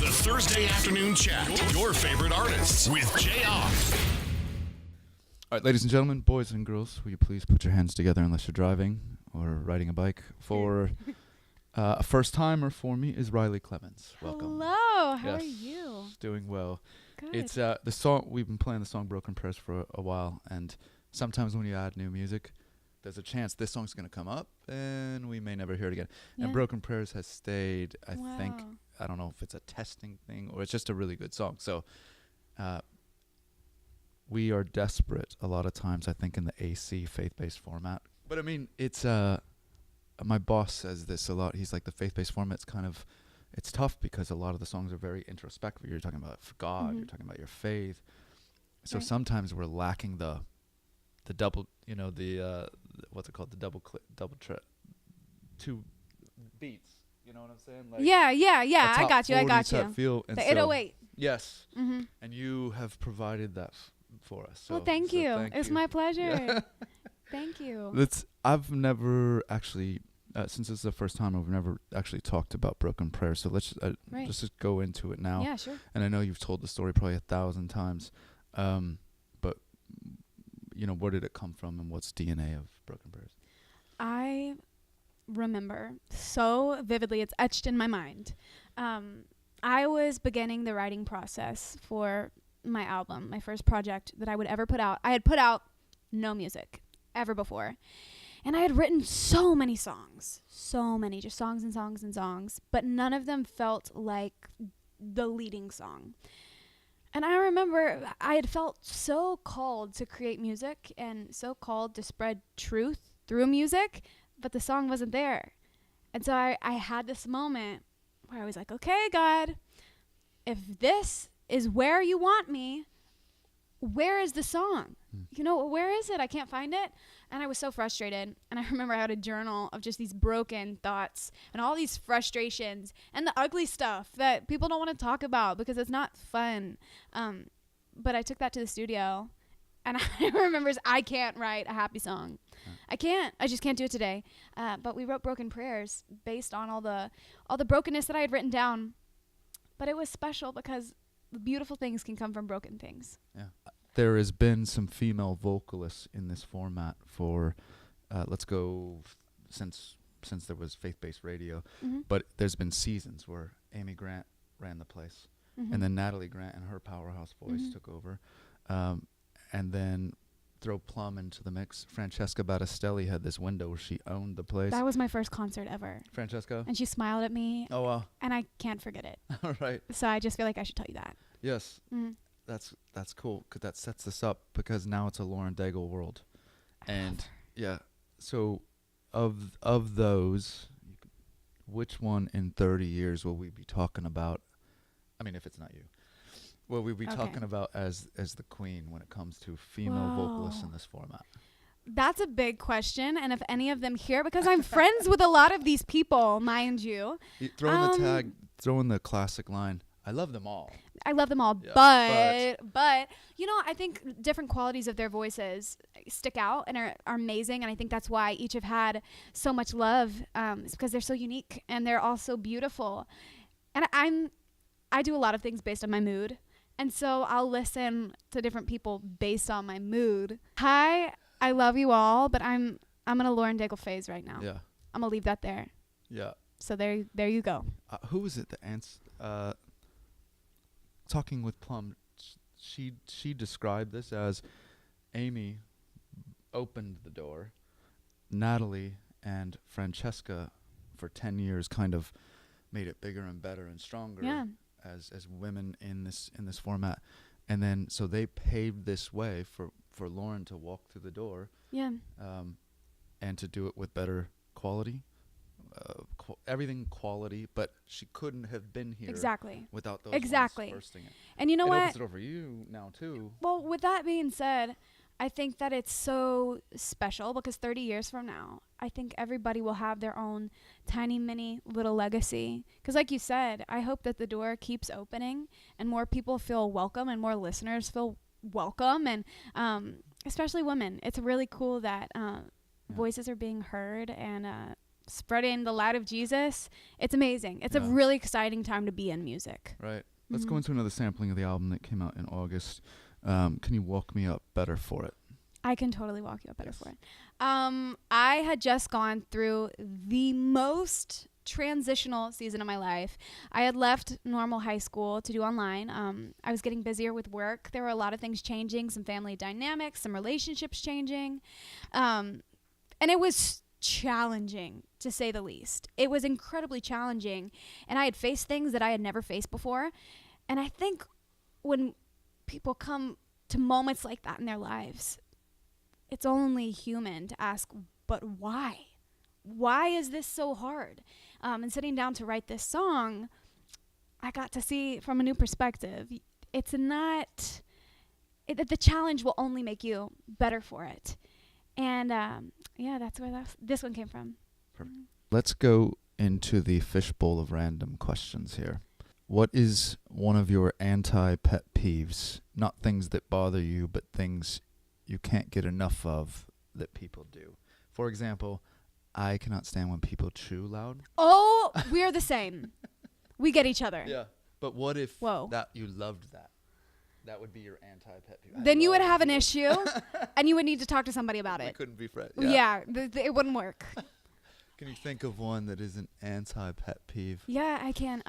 The Thursday Afternoon Chat. Your favorite artists with Jayar. All right, ladies and gentlemen, boys and girls, will you please put your hands together unless you're driving or riding a bike. For a first timer for me is Riley Clemmons. Welcome. Hello, how are you? Doing well. Good. It's the song, we've been playing the song Broken Prayers for a while, and sometimes when you add new music, there's a chance this song's going to come up and we may never hear it again. Yeah. And Broken Prayers has stayed, I think, Wow. I don't know if it's a testing thing or it's just a really good song. So we are desperate a lot of times, I think, in the AC faith-based format. But I mean, it's my boss says this a lot. He's like, the faith-based format's kind of, it's tough because a lot of the songs are very introspective. You're talking about God, you're talking about your faith. So sometimes we're lacking the double, you know, the what's it called? The double two beats. You know what I'm saying? Like Yeah. I got you. type feel. And The so 808. Yes. Mm-hmm. And you have provided that for us. So, Well, thank you. Thank It's you. my pleasure. Thank you. I've never actually, since this is the first time, I've never actually talked about Broken Prayers. So let's just go into it now. Yeah, sure. And I know you've told the story probably 1,000 times, but you know, where did it come from, and what's DNA of Broken Prayers? I remember so vividly, it's etched in my mind. I was beginning the writing process for my album, my first project that I would ever put out. I had put out no music ever before. And I had written so many songs, just songs and songs and songs, but none of them felt like the leading song. And I remember I had felt so called to create music and so called to spread truth through music, but the song wasn't there. And so I had this moment where I was like, okay, God, if this is where you want me, where is the song? You know, where is it? I can't find it. And I was so frustrated. And I remember I had a journal of just these broken thoughts and all these frustrations and the ugly stuff that people don't want to talk about because it's not fun. But I took that to the studio, and I remember I can't write a happy song. I just can't do it today. But we wrote Broken Prayers based on all the brokenness that I had written down. But it was special because beautiful things can come from broken things. Yeah. There has been some female vocalists in this format for, let's go since there was faith-based radio, but there's been seasons where Amy Grant ran the place, and then Natalie Grant and her powerhouse voice took over, and then throw Plum into the mix. Francesca Battistelli had this window where she owned the place. That was my first concert ever. Francesca? And she smiled at me. Oh, wow. And I can't forget it. All right. So I just feel like I should tell you that. Yes. That's cool, because that sets this up, because now it's a Lauren Daigle world. And yeah, so of those, which one in 30 years will we be talking about? I mean, if it's not you, will we be talking about as the queen when it comes to female vocalists in this format? That's a big question, and if any of them here, because I'm friends with a lot of these people, mind you. Throw in the classic line, I love them all. I love them all, Yeah, but you know, I think different qualities of their voices stick out and are amazing, and I think that's why each have had so much love. It's because they're so unique and they're all so beautiful. And I do a lot of things based on my mood, and so I'll listen to different people based on my mood. Hi, I love you all, but I'm in a Lauren Daigle phase right now. Yeah. I'm gonna leave that there. Yeah. So there you go. Who was it? Talking with Plum, she described this as Amy opened the door, Natalie and Francesca for 10 years kind of made it bigger and better and stronger as women in this format, and then so they paved this way for Lauren to walk through the door, and to do it with better quality. Everything quality, but she couldn't have been here without those ones bursting it. And you know what? It opens the door for you now too. Well, with that being said, I think that it's so special because 30 years from now, I think everybody will have their own tiny, mini little legacy. Because like you said, I hope that the door keeps opening and more people feel welcome and more listeners feel welcome, and especially women. It's really cool that voices are being heard, and spreading the light of Jesus. It's amazing. It's a really exciting time to be in music. Right. Let's go into another sampling of the album that came out in August. Can you walk me up better for it? I can totally walk you up better for it. I had just gone through the most transitional season of my life. I had left normal high school to do online. I was getting busier with work. There were a lot of things changing, some family dynamics, some relationships changing. And it was challenging, to say the least. It was incredibly challenging. And I had faced things that I had never faced before. And I think when people come to moments like that in their lives, it's only human to ask, but why? Why is this so hard? And sitting down to write this song, I got to see from a new perspective. It's not, the challenge will only make you better for it. And that's where this one came from. Perfect. Let's go into the fishbowl of random questions here. What is one of your anti-pet peeves? Not things that bother you, but things you can't get enough of that people do. For example, I cannot stand when people chew loud. Oh, we're the same. We get each other. Yeah. But what if that you loved that? That would be your anti-pet peeve. Then you would have an issue, and you would need to talk to somebody about it. We couldn't be friends. Yeah, it wouldn't work. Can you think of one that is an anti-pet peeve? Yeah, I can.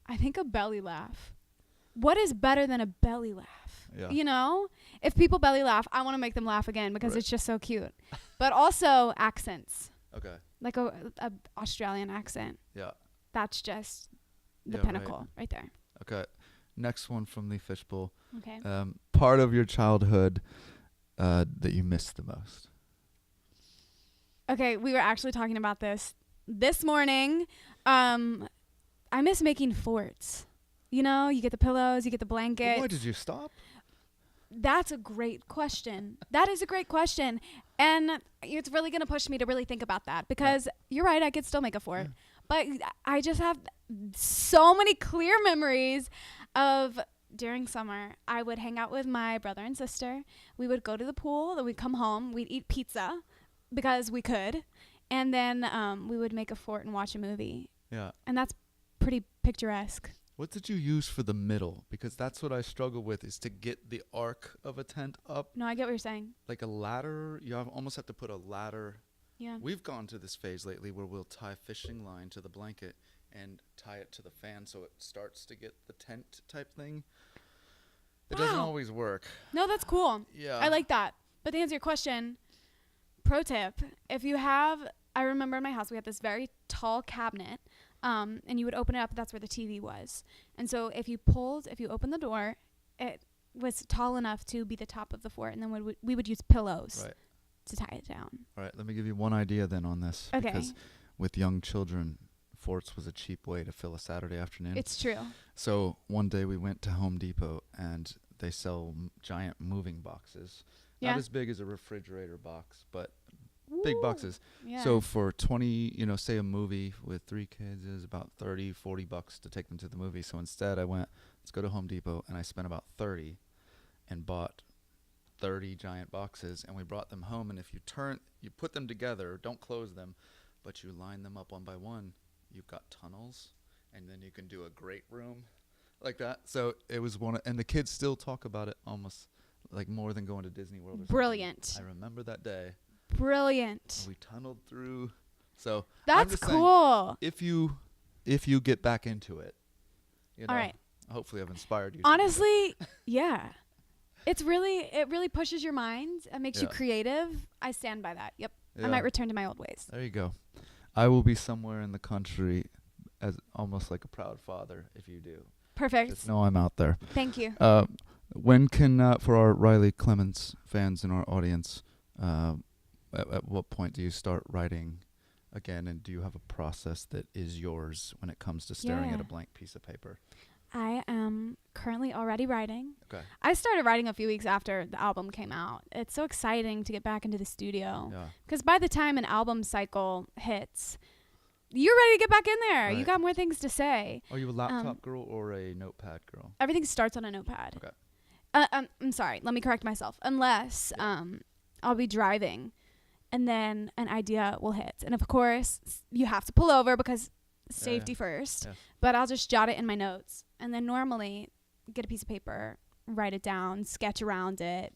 I think a belly laugh. What is better than a belly laugh? Yeah. You know? If people belly laugh, I want to make them laugh again because it's just so cute. But also accents. Okay. Like a Australian accent. Yeah. That's just the pinnacle right there. Okay. Next one from the fishbowl. Okay. Part of your childhood that you miss the most. Okay, we were actually talking about this morning. I miss making forts. You know, you get the pillows, you get the blankets. Why did you stop? That's a great question. That is a great question. And it's really going to push me to really think about that because you're right, I could still make a fort. Yeah. But I just have so many clear memories of during summer, I would hang out with my brother and sister. We would go to the pool, then we'd come home, we'd eat pizza because we could. And then we would make a fort and watch a movie. Yeah. And that's pretty picturesque. What did you use for the middle? Because that's what I struggle with, is to get the arc of a tent up. No, I get what you're saying. Like a ladder. You almost have to put a ladder. Yeah. We've gone to this phase lately where we'll tie fishing line to the blanket and tie it to the fan so it starts to get the tent type thing. It doesn't always work. No, that's cool. Yeah. I like that. But to answer your question, pro tip, if you have, I remember in my house we had this very tall cabinet. And you would open it up, that's where the TV was. And so if you opened the door, it was tall enough to be the top of the fort, and then we would use pillows to tie it down. All right, let me give you one idea then on this. Okay. Because with young children, forts was a cheap way to fill a Saturday afternoon. It's true. So one day we went to Home Depot, and they sell giant moving boxes. Yeah. Not as big as a refrigerator box, but big boxes. Yeah. So for 20, say a movie with 3 kids is about $30-$40 to take them to the movie. So instead I went, let's go to Home Depot, and I spent about $30 and bought 30 giant boxes, and we brought them home. And if you put them together, don't close them, but you line them up one by one, you've got tunnels, and then you can do a great room like that. So it was and the kids still talk about it almost like more than going to Disney World or something. Brilliant. I remember that day. Brilliant. We tunneled through. So that's cool. Saying, if you get back into it, all right. Hopefully I've inspired you. Honestly, yeah. It really pushes your mind and makes you creative. I stand by that. Yep. Yeah. I might return to my old ways. There you go. I will be somewhere in the country as almost like a proud father if you do. Perfect. Just know I'm out there. Thank you. When can, for our Riley Clemmons fans in our audience, at what point do you start writing again, and do you have a process that is yours when it comes to staring at a blank piece of paper? I am currently already writing. Okay. I started writing a few weeks after the album came out. It's so exciting to get back into the studio. Yeah. Because by the time an album cycle hits, you're ready to get back in there. Right. You got more things to say. Are you a laptop girl or a notepad girl? Everything starts on a notepad. Okay. I'm sorry. Let me correct myself. Unless I'll be driving and then an idea will hit. And of course, you have to pull over because safety first. Yes. But I'll just jot it in my notes, and then normally get a piece of paper, write it down, sketch around it,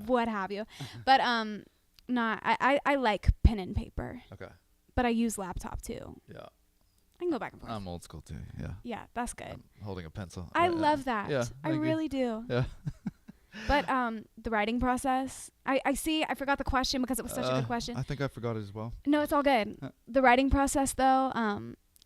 what have you. But I like pen and paper. Okay. But I use laptop too. Yeah. I can go back and forth. I'm old school too. Yeah. Yeah, that's good. I'm holding a pencil. I love that. Yeah, I thank you. really do. Yeah. But the writing process, I forgot the question because it was such a good question. I think I forgot it as well. No, it's all good. The writing process though,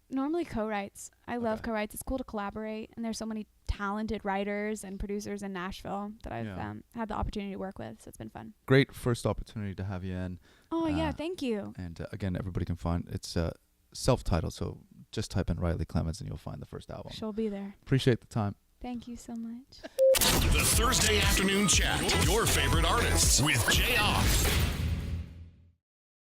normally co-writes. I love Okay. co-writes. It's cool to collaborate, and there's so many talented writers and producers in Nashville that I've had the opportunity to work with, so it's been fun. Great first opportunity to have you in. Oh yeah, thank you. And again, everybody can find it's self-titled, so just type in Riley Clemmons and you'll find the first album. She'll be there. Appreciate the time. Thank you so much. The Thursday Afternoon Chat. Your favorite artists with Jayar.